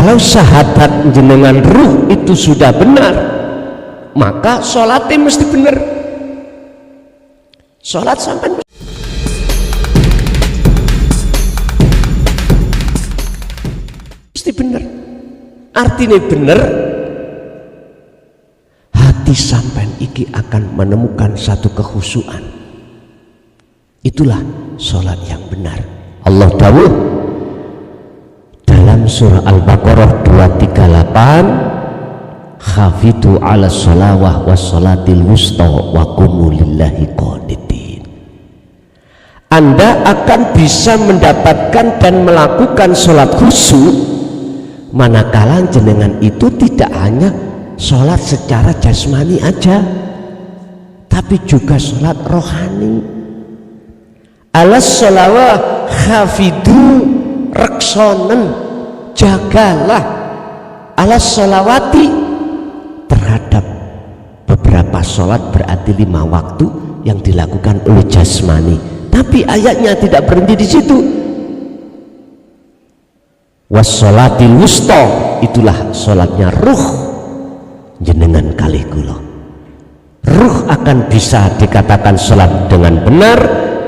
Kalau syahadat jenengan ruh itu sudah benar, maka sholatnya mesti benar. Sholat sampai mesti benar. Artinya benar, hati sampean iki akan menemukan satu kekhusyuan. Itulah sholat yang benar. Allah dawuh dalam surah Al-Baqarah 238, khafitu ala sholawah wa sholatil wusta wa qumu lillahi qanitin. Anda akan bisa mendapatkan dan melakukan sholat khusyuk manakala jenengan itu tidak hanya sholat secara jasmani aja, tapi juga sholat rohani. Alas sholawah khafidu reksonen, jagalah alas sholawati terhadap beberapa sholat, berarti 5 waktu yang dilakukan oleh jasmani. Tapi ayatnya tidak berhenti di situ. Wassolatil wusta, itulah sholatnya ruh jenengan kalih kula. Ruh akan bisa dikatakan sholat dengan benar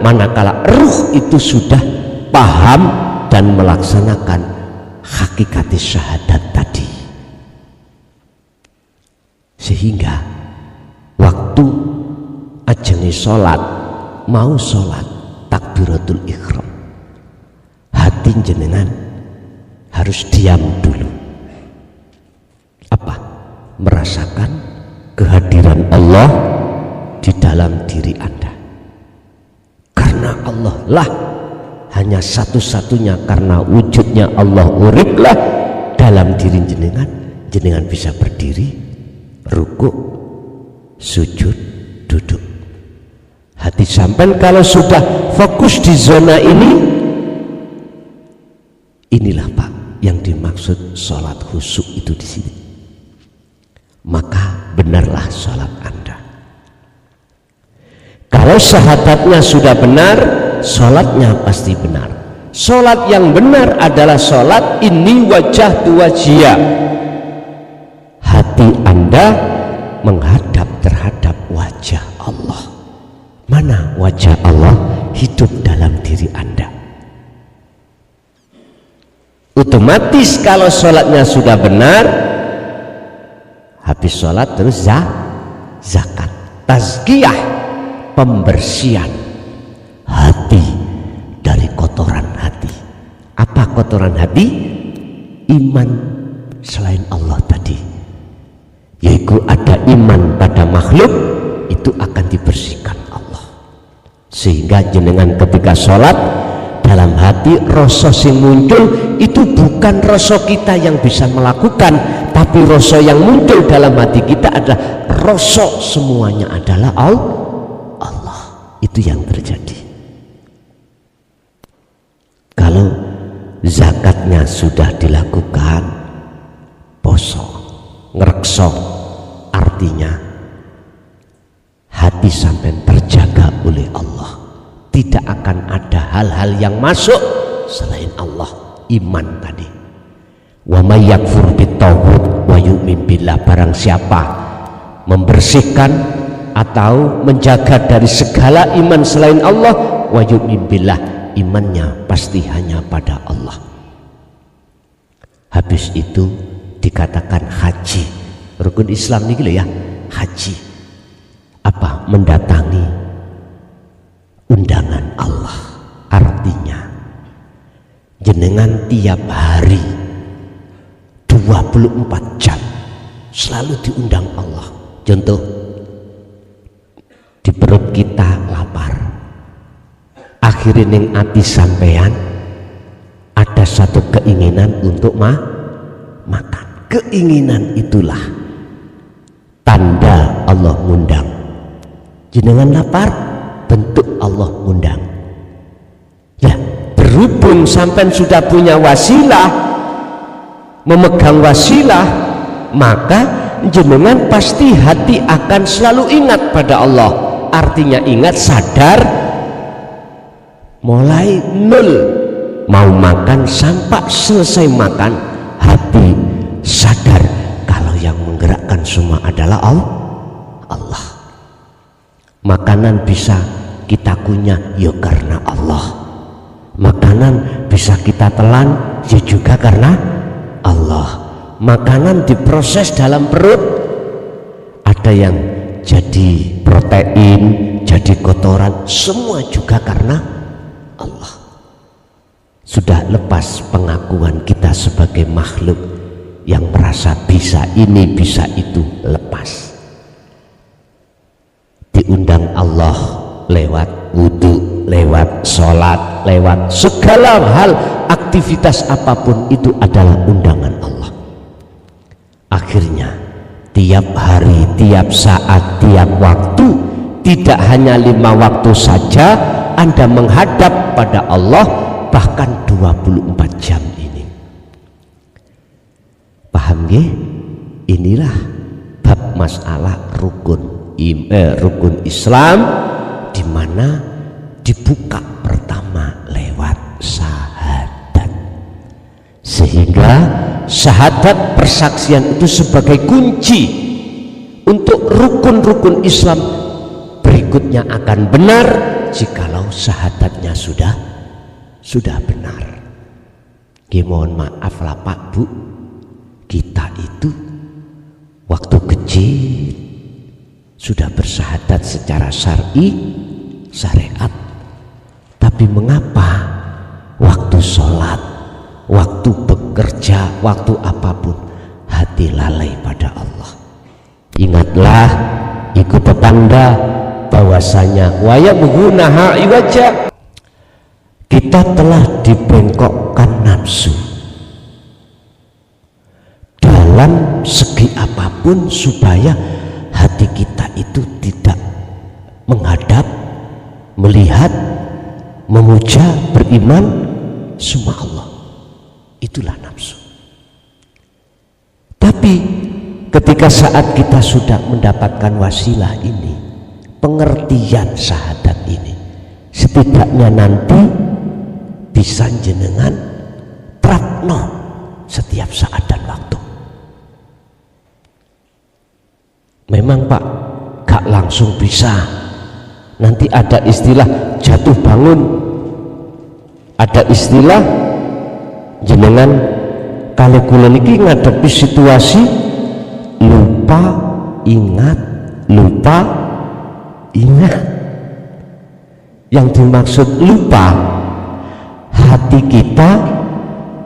manakala ruh itu sudah paham dan melaksanakan hakikat syahadat tadi. Sehingga waktu ajenge sholat, mau sholat takbiratul ihram, hati jenengan harus diam dulu. Apa? Merasakan kehadiran Allah di dalam diri Anda. Karena Allah lah hanya satu-satunya, karena wujudnya Allah uriplah dalam diri jenengan. Jenengan bisa berdiri, rukuk, sujud, duduk. Hati sampean kalau sudah fokus di zona ini, inilah Pak yang dimaksud sholat khusyuk itu di sini. Maka benarlah sholat Anda. Kalau syahadatnya sudah benar, sholatnya pasti benar. Sholat yang benar adalah sholat ini wajah wajia. Hati Anda menghadap terhadap wajah Allah. Mana wajah Allah hidup dalam diri Anda. Otomatis kalau sholatnya sudah benar, habis sholat terus zakat, tazkiyah, pembersihan hati dari kotoran hati. Apa kotoran hati? Iman selain Allah tadi, yaitu ada iman pada makhluk, itu akan dibersihkan Allah. Sehingga jenengan ketika sholat, dalam hati rasa sing muncul itu bukan rasa kita yang bisa melakukan, tapi rasa yang muncul dalam hati kita adalah rasa semuanya adalah Allah. Itu yang terjadi. Kalau zakatnya sudah dilakukan, poso, ngrekso, artinya hati sampai terjaga oleh Allah. Tidak akan ada hal-hal yang masuk selain Allah. Iman tadi. Wa may yakfur bitaghut wa yu'min billah, barang siapa membersihkan atau menjaga dari segala iman selain Allah, wa yu'min billah, imannya pasti hanya pada Allah. Habis itu dikatakan haji. Rukun Islam ini ya, haji. Apa? Mendatangi undangan Allah. Artinya jenengan tiap hari 24 jam selalu diundang Allah. Contoh, di perut kita lapar, akhirnya ning ati sampean ada satu keinginan untuk makan. Keinginan itulah tanda Allah ngundang. Jenengan lapar, bentuk Allah ngundang. Ya, berhubung sampean sudah punya wasilah, memegang wasilah, maka jenengan pasti hati akan selalu ingat pada Allah. Artinya ingat, sadar, mulai nol mau makan sampai selesai makan, hati yang menggerakkan semua adalah Allah. Makanan bisa kita kunyah ya karena Allah. Makanan bisa kita telan ya juga karena Allah. Makanan diproses dalam perut, ada yang jadi protein, jadi kotoran, semua juga karena Allah. Sudah lepas pengakuan kita sebagai makhluk yang merasa bisa ini bisa itu, lepas. Diundang Allah lewat wudhu, lewat sholat, lewat segala hal, aktivitas apapun itu adalah undangan Allah. Akhirnya tiap hari, tiap saat, tiap waktu, tidak hanya 5 waktu saja Anda menghadap pada Allah, bahkan 24 jam ini. Paham ya? Inilah bab masalah rukun Islam, di mana dibuka pertama lewat syahadat, sehingga syahadat persaksian itu sebagai kunci untuk rukun-rukun Islam berikutnya akan benar jikalau syahadatnya sudah benar. Mohon maaf lah Pak Bu, kita itu waktu kecil sudah bersyahadat secara syar'i, syariat, tapi mengapa waktu sholat, waktu bekerja, waktu apapun hati lalai pada Allah? Ingatlah ikut tetangga bahwasanya waya menggunaha iwaja, kita telah dibengkokkan nafsu dalam segi apapun supaya hati kita itu tidak menghadap, melihat, memuja, beriman semua Allah. Itulah nafsu. Tapi ketika saat kita sudah mendapatkan wasilah ini, pengertian syahadat ini, setidaknya nanti bisa jenengan terapno setiap saat dan waktu. Memang Pak, gak langsung bisa. Nanti ada istilah jatuh bangun, ada istilah jenengan kalau kula niki ngadepi situasi lupa ingat, lupa ingat. Yang dimaksud lupa, hati kita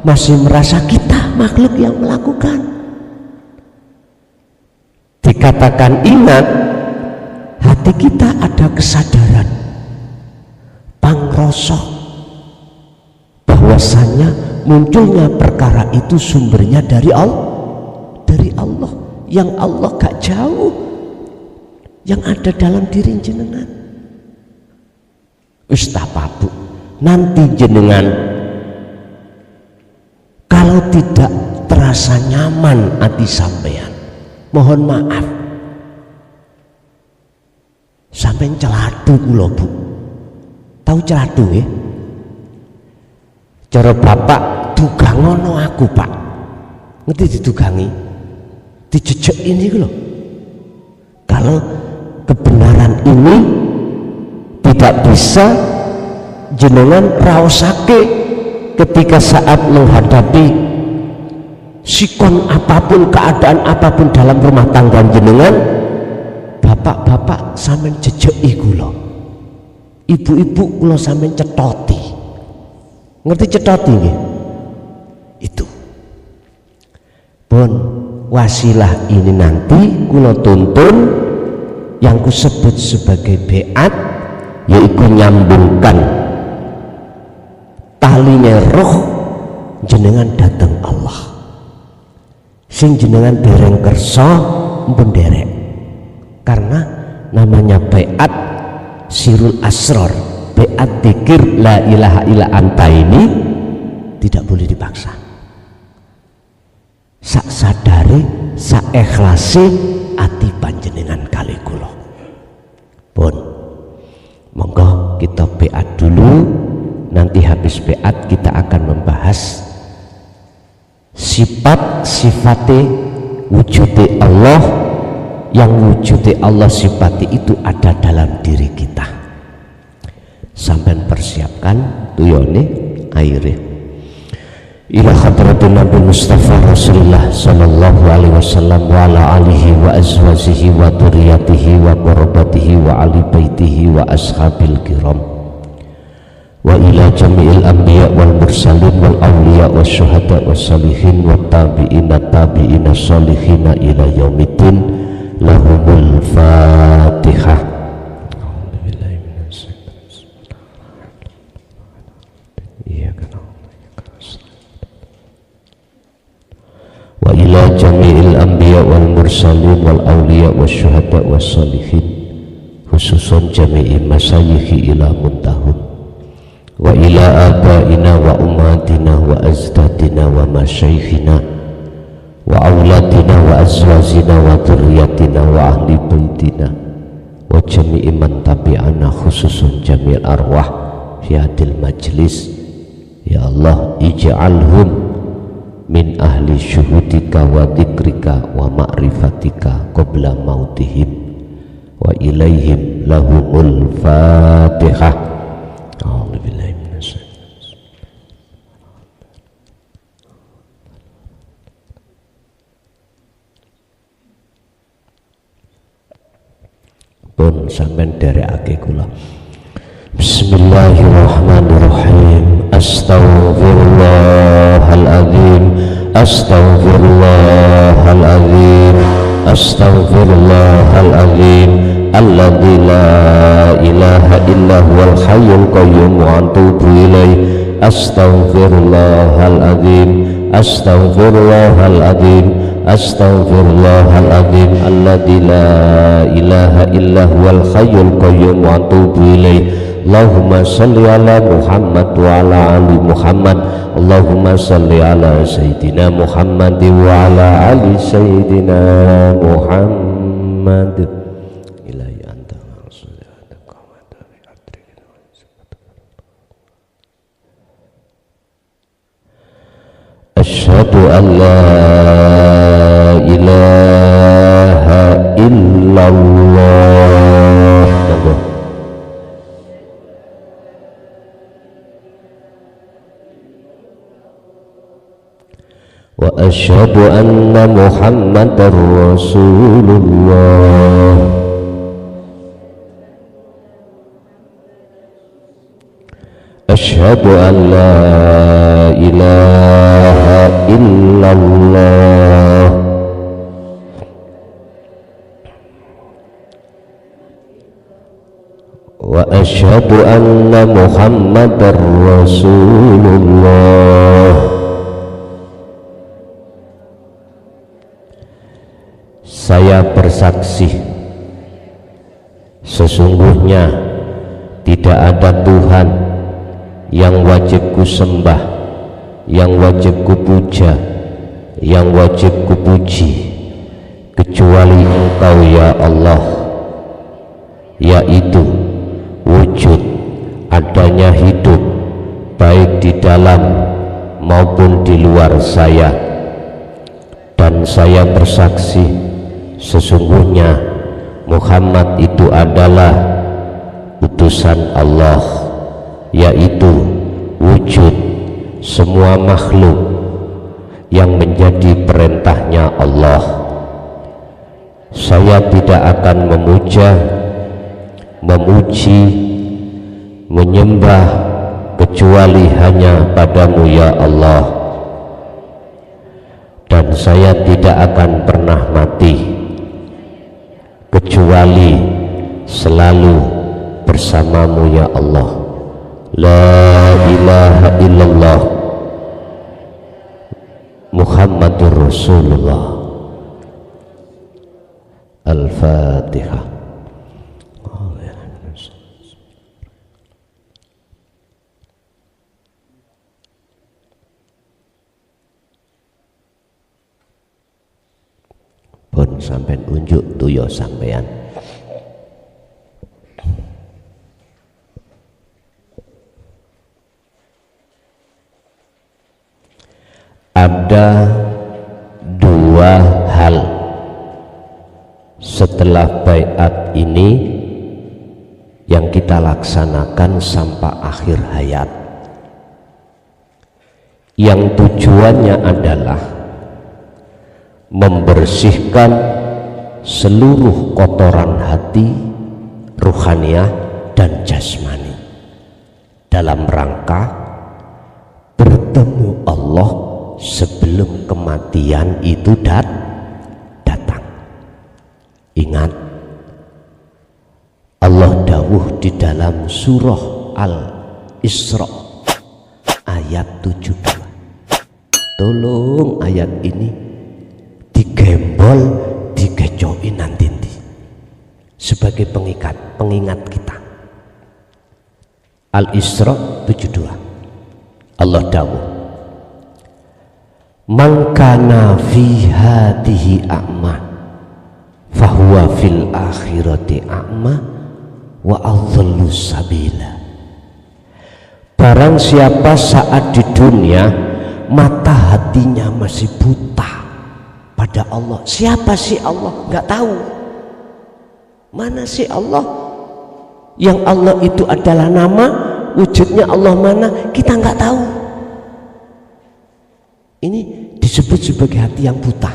masih merasa kita makhluk yang melakukan. Dikatakan ingat, hati kita ada kesadaran, pangrosok, bahwasanya munculnya perkara itu sumbernya dari Allah, yang Allah gak jauh, yang ada dalam diri jenengan. Ustaz Pak Bu, nanti jenengan kalau tidak terasa nyaman hati sampean, mohon maaf, sampean celadu kula Bu. Tahu celadu ya? Cara bapak dugangono aku Pak. Ngerti didugangi? Dijejek ini lho. Kalau kebenaran ini tidak bisa jenengan raosake ketika saat menghadapi sikon apapun, keadaan apapun dalam rumah tangga jenengan, bapak-bapak sampean jejeki kula, ibu-ibu kula sampean cetoti. Ngerti cetoti nggih? Itu pun wasilah ini nanti kula tuntun yang kusebut sebagai beat, yaitu nyambungkan talinya roh jenengan datang Allah, sing jenengan dereng kersa mpun derek, karena namanya beat sirul asror, beat dzikir la ilaha illa anta ini tidak boleh dipaksa. Sak sadare, sak ikhlase ati panjenengan kali kula. Pun monggo kita beat dulu, nanti habis beat kita akan membahas sifat-sifate wujude Allah, yang wujude Allah sifati itu ada dalam diri kita. Sampai persiapkan tuyone aire ila hadratin Nabi Mustafa Rasulullah sallallahu alaihi wasallam wa ala alihi wa azwajihi wa dzurriyyatihi wa qurabatihi wa ali baitihi wa ashabil kiram wa ila jami'il anbiya wal mursalin wal awliya was syuhada was salihin wat tabi'ina salihina ila yaumiddin lahumul fatihah. Wa ila jami'il anbiya wal mursalin wal awliya was syuhada was salihin khususun jami'i masayikhi ila muntahun wa ila abaina wa ummatina wa azdadina wa masyayikhina wa auladina wa azwajina wa dzurriyyatina wa ahli baitina wa jami'i man tabi'ana khususun jami'il arwah fi hadil majlis. Ya Allah, ij'alhum min ahli syuhudika wa dzikrika wa ma'rifatika qabla mautihim wa ilaihim lahumul fatihah. A'udzubillahi minasyaitonir rajim. Pun sampean derekake kula. Bismillahirrahmanirrahim. Astaghfirullahaladzim, astaghfirullahaladzim, astaghfirullahaladzim, alladzi la ilaha illa huwal hayyul qayyum wa atubu ilaih. Astaghfirullahaladzim, astaghfirullahaladzim, astaghfirullahaladzim, alladzi la ilaha illa huwal hayyul qayyum wa atubu ilaih. Allahumma salli ala Muhammad wa ala ali Muhammad. Allahumma salli ala Sayyidina Muhammad wa ala ali Sayyidina Muhammad. Ilahi anta asyhadu an la ilaha illallah. Wa asyhadu anna Muhammadar Rasulullah. Asyhadu an la ilaha illallah. Wa asyhadu anna Muhammadar Rasulullah. Saya bersaksi sesungguhnya tidak ada Tuhan yang wajib ku sembah, yang wajib ku puja, yang wajib ku puji kecuali Engkau ya Allah, yaitu wujud adanya hidup baik di dalam maupun di luar saya. Dan saya bersaksi sesungguhnya Muhammad itu adalah utusan Allah, yaitu wujud semua makhluk yang menjadi perintahnya Allah. Saya tidak akan memuja, memuji, menyembah kecuali hanya padamu ya Allah. Dan saya tidak akan pernah mati kecuali selalu bersamamu ya Allah. La ilaha illallah Muhammadur Rasulullah. Al-Fatihah. Pun sampean unjuk tuyo sampean. Ada dua hal setelah baiat ini yang kita laksanakan sampai akhir hayat, yang tujuannya adalah membersihkan seluruh kotoran hati, ruhaniyah dan jasmani dalam rangka bertemu Allah sebelum kematian itu datang. Ingat, Allah dawuh di dalam surah Al-Isra ayat 72. Tolong ayat ini digembol, digejoin nanti sebagai pengingat kita. Al-Isra 72. Allah dawuh, man kana fi hadihi a'ma fahuwa fil akhirati a'ma wa adhallu sabila. Barang siapa saat di dunia mata hatinya masih buta pada Allah. Siapa sih Allah? Nggak tahu. Mana sih Allah? Yang Allah itu adalah nama, wujudnya Allah mana? Kita nggak tahu. Ini disebut sebagai hati yang buta.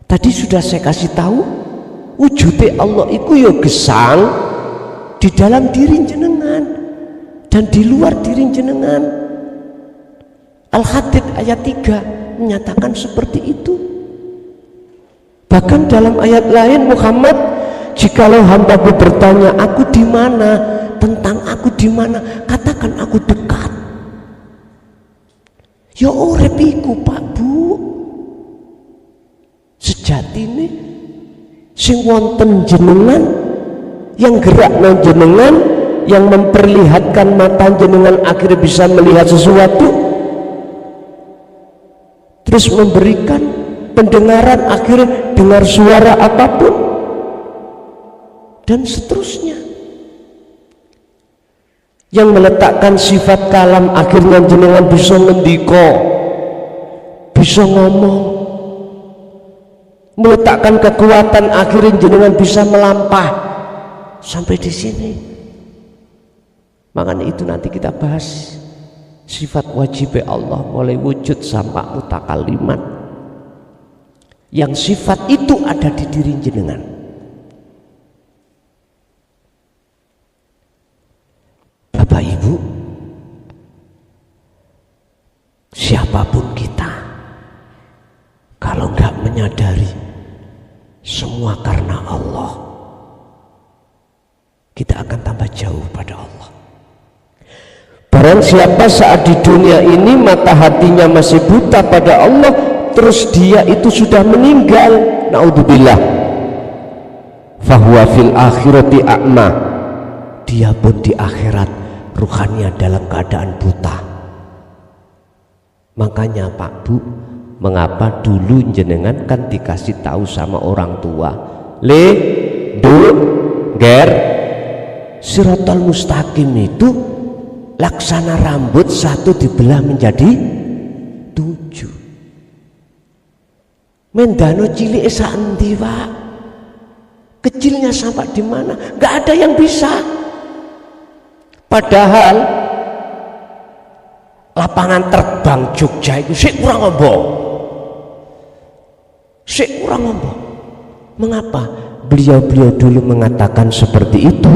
Tadi sudah saya kasih tahu, wujudnya Allah itu ya gesang di dalam diri jenengan dan di luar diri jenengan. Al-Hadid ayat 3 menyatakan seperti itu. Bahkan dalam ayat lain, Muhammad, jikalau hambaku bertanya aku di mana, tentang aku di mana, katakan aku dekat. Ya urip iku Pak Bu, sejatine sing wonten jenengan, yang gerak nang jenengan, yang memperlihatkan mata jenengan akhirnya bisa melihat sesuatu, terus memberikan pendengaran akhirnya dengar suara apapun, dan seterusnya. Yang meletakkan sifat kalam akhirnya jenengan bisa ngendiko, bisa ngomong, meletakkan kekuatan akhirnya jenengan bisa melampah sampai di sini. Makanya itu nanti kita bahas sifat wajib Allah mulai wujud sampai mutakalimat, yang sifat itu ada di diri jenengan. Bapak Ibu, siapapun kita, kalau nggak menyadari semua karena Allah, kita akan tambah jauh pada Allah. Barang siapa saat di dunia ini mata hatinya masih buta pada Allah, terus dia itu sudah meninggal, naudzubillah, fahuwa fil akhirati a'ma, dia pun di akhirat ruhannya dalam keadaan buta. Makanya Pak Bu, mengapa dulu jenengan kan dikasih tahu sama orang tua, le, do, ger, siratal mustaqim itu laksana rambut satu dibelah menjadi 7. Mendano cilik endi Pak? Kecilnya sampai di mana? Nggak ada yang bisa. Padahal lapangan terbang Jogja itu sik kurang ngomong. Sik kurang ngomong. Mengapa beliau-beliau dulu mengatakan seperti itu?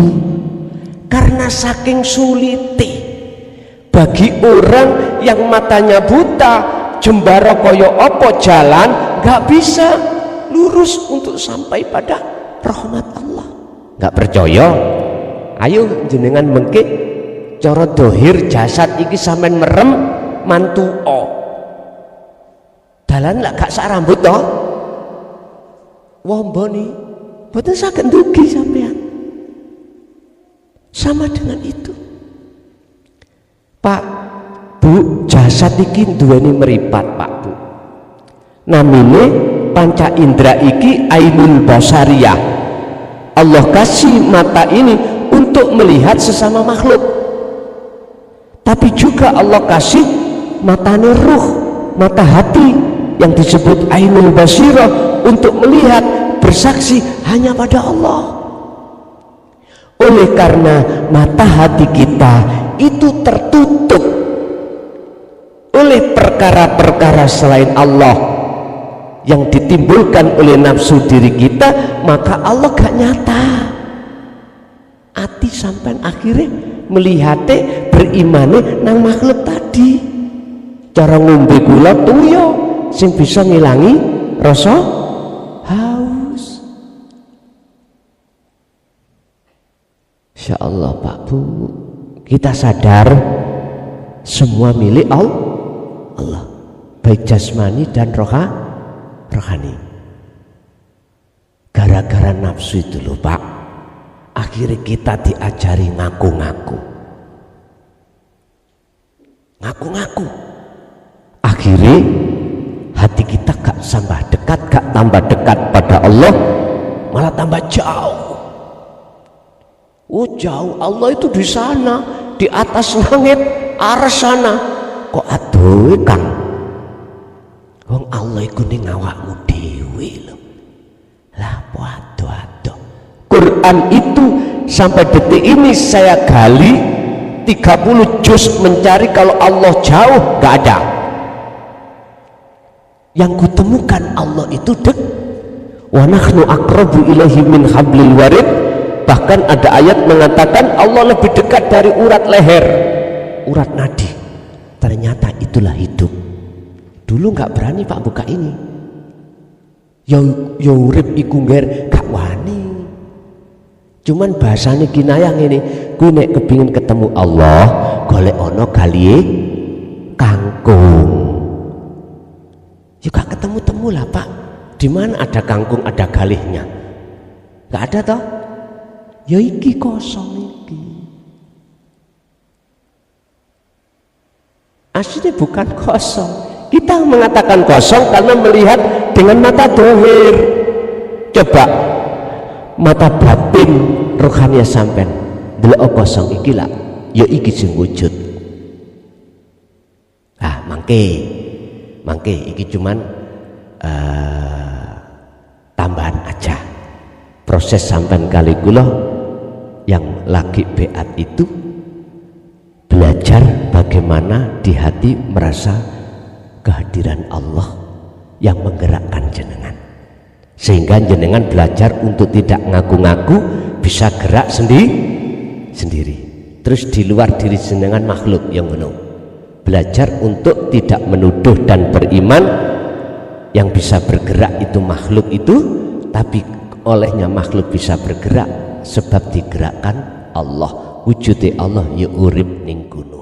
Karena saking sulitnya bagi orang yang matanya buta, jembara koyo opo jalan nggak bisa lurus untuk sampai pada rahmat Allah. Nggak percaya? Ayo jenengan mengke cara dohir jasad iki sampean merem mantu o. Dalan lak gak sak rambut toh? Womboni boten saged ndugi sampean. Sama dengan itu. Pak Bu, jasad iki duweni meripat Pak Bu. Namine panca indera iki ainul basariyah. Allah kasih mata ini untuk melihat sesama makhluk, tapi juga Allah kasih matanya ruh, mata hati yang disebut ainul basirah, untuk melihat, bersaksi hanya pada Allah. Oleh karena mata hati kita itu tertutup oleh perkara-perkara selain Allah yang ditimbulkan oleh nafsu diri kita, maka Allah gak nyata. Ati sampai akhirnya melihatnya, berimane nang makhluk tadi. Cara ngombe gula tuyo sing bisa ngilangi rasa haus. Insya Allah Pak Bu, kita sadar semua milik Allah, baik jasmani dan rohani. Gara-gara nafsu itu loh Pak, akhirnya kita diajari ngaku-ngaku. Akhirnya hati kita gak tambah dekat, gak tambah dekat pada Allah, malah tambah jauh. Oh jauh, Allah itu di sana, di atas langit, arah sana. Kok aduh Kang, wong Allah iku ning awakmu dhewe lho. Lah waduh. Quran itu sampai detik ini saya gali 30 juz mencari kalau Allah jauh, gak ada. Yang kutemukan Allah itu wa nahnu aqrabu ilaihi min hablil warid. Bahkan ada ayat mengatakan Allah lebih dekat dari urat leher, urat nadi. Ternyata itulah hidup. Dulu nggak berani Pak buka ini. Ya urip iku ngger gak wani. Cuman bahasanya kinayang ini, gue nek kepingin ketemu Allah, golek ono kaliye kangkung. Ya gak ketemu lah Pak. Di mana ada kangkung ada galihnya? Gak ada toh? Ya iki kosong iki. Aslinya bukan kosong. Kita mengatakan kosong karena melihat dengan mata dohir. Coba mata batin rohania sampean delok kosong iki lah. Ya iki sing wujud. Mangke iki cuman tambahan aja. Proses sampean kali kula yang lagi beat itu belajar bagaimana di hati merasa kehadiran Allah yang menggerakkan jenengan, sehingga jenengan belajar untuk tidak ngaku-ngaku, bisa gerak sendiri. Terus di luar diri jenengan makhluk yang menung, belajar untuk tidak menuduh dan beriman yang bisa bergerak itu makhluk itu, tapi olehnya makhluk bisa bergerak sebab digerakkan Allah. Wujudnya Allah ya urip ning gunung.